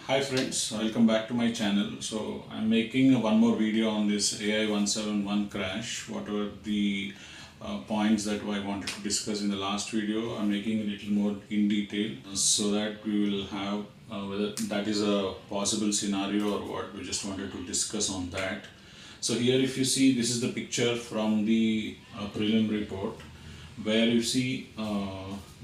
Hi friends, welcome back to my channel. So I'm making one more video on this AI-171 crash. Whatever the points that I wanted to discuss in the last video, I'm making a little more in detail so that we will have whether that is a possible scenario or what. We just wanted to discuss on that. So here if you see, this is the picture from the prelim report where you see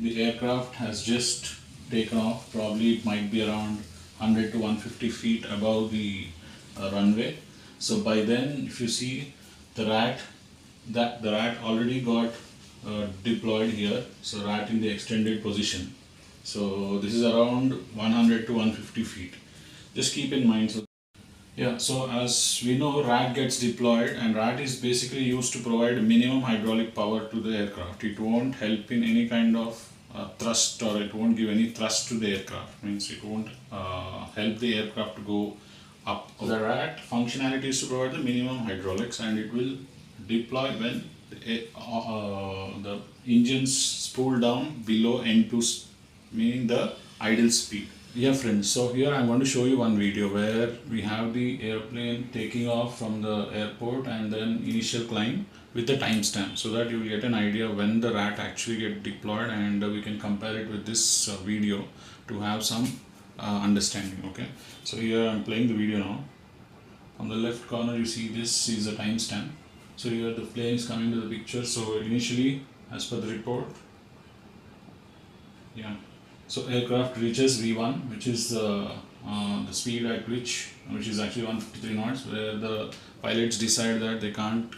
the aircraft has just taken off. Probably it might be around 100 to 150 feet above the runway. So by then, if you see the rat, that the rat already got deployed here. So rat in the extended position. So this is around 100 to 150 feet. Just keep in mind. Yeah, so as we know, RAT gets deployed, and RAT is basically used to provide minimum hydraulic power to the aircraft. It won't help in any kind of thrust, or it won't give any thrust to the aircraft. Means it won't help the aircraft to go up. The RAT functionality is to provide the minimum hydraulics, and it will deploy when the engines spool down below N2, meaning the idle speed. Yeah friends, so here I'm going to show you one video where we have the airplane taking off from the airport and then initial climb with the timestamp, so that you will get an idea when the rat actually get deployed, and we can compare it with this video to have some understanding. Okay, so here I'm playing the video now. On the left corner you see this is the timestamp. So here the plane is coming to the picture. So initially, as per the report, yeah, so aircraft reaches V1, which is the speed at which is actually 153 knots, where the pilots decide that they can't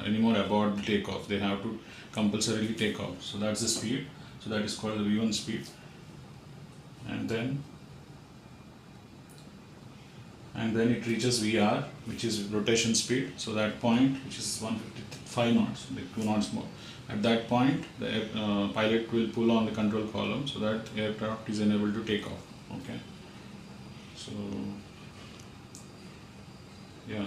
anymore abort the takeoff. They have to compulsorily take off. So that's the speed. So that is called the V1 speed. And then it reaches VR, which is rotation speed. So that point, which is 155 knots, like 2 knots more. At that point, the pilot will pull on the control column so that aircraft is enabled to take off. Okay. So yeah.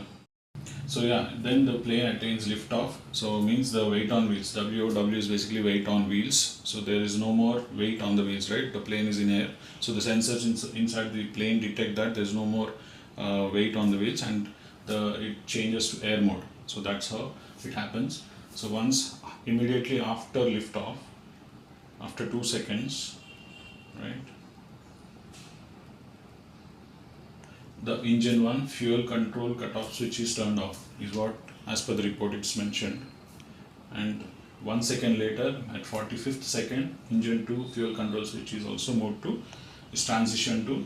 So yeah, then the plane attains liftoff. So means the weight on wheels. WOW is basically weight on wheels. So there is no more weight on the wheels, right? The plane is in air. So the sensors inside the plane detect that there is no more weight on the wheels, and it changes to air mode. So that's how it happens. So once immediately after liftoff, after 2 seconds, right, the engine 1 fuel control cutoff switch is turned off, is what as per the report it's mentioned. And 1 second later, at 45th second, engine 2 fuel control switch is also moved to, is transitioned to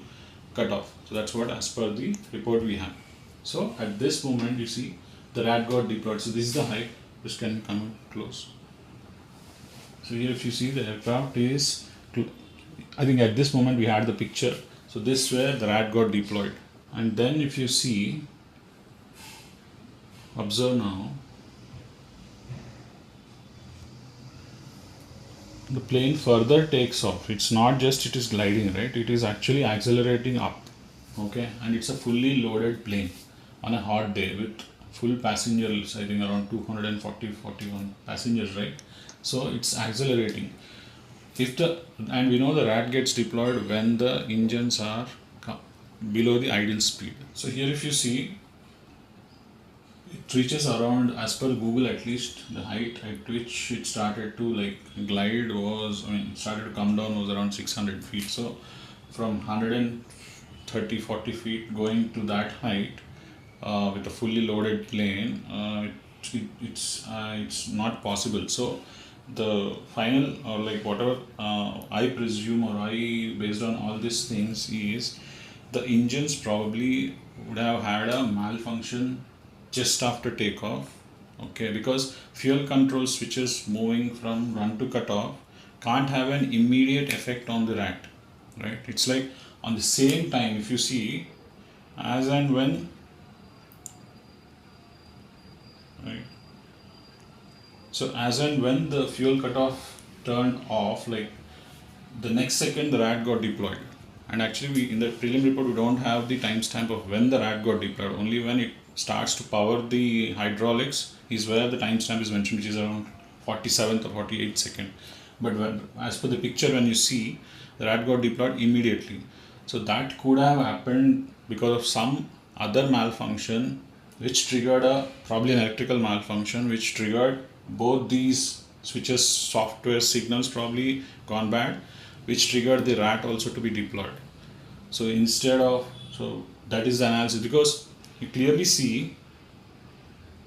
cutoff. So that's what as per the report we have. So at this moment you see the rat got deployed. So this is the height. Just can come close. So here if you see the aircraft is, I think at this moment we had the picture. So this where the rat got deployed. And then if you see, observe now, the plane further takes off. It's not just it is gliding, right? It is actually accelerating up. Okay, and it's a fully loaded plane on a hot day with full passengers, I think around 41 passengers, right? So it's accelerating. And we know the rat gets deployed when the engines are below the idle speed. So here if you see, it reaches around, as per Google at least, the height at which it started to like glide was, started to come down was around 600 feet. So from 130-40 feet going to that height with a fully loaded plane, it's not possible. So the final, or like whatever I presume, or I based on all these things, is the engines probably would have had a malfunction just after takeoff. Okay, because fuel control switches moving from run to cutoff can't have an immediate effect on the rat, right? It's like on the same time, if you see, as and when, right, so as and when the fuel cutoff turned off, like the next second the rat got deployed. And actually in the prelim report we don't have the timestamp of when the rat got deployed. Only when it starts to power the hydraulics is where the timestamp is mentioned, which is around 47th or 48th second. But as per the picture, when you see, the rat got deployed immediately. So that could have happened because of some other malfunction which triggered a probably an electrical malfunction which triggered both these switches software signals probably gone bad, which triggered the rat also to be deployed. So instead of, so that is the analysis, because you clearly see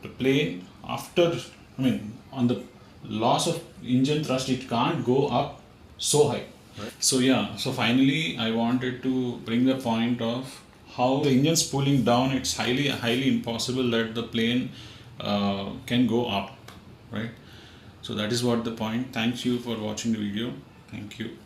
the plane after, I mean, on the loss of engine thrust, it can't go up so high. Right. So yeah, so finally I wanted to bring the point of how the engine's pulling down, it's highly impossible that the plane can go up, right? So that is what the point. Thank you for watching the video. Thank you.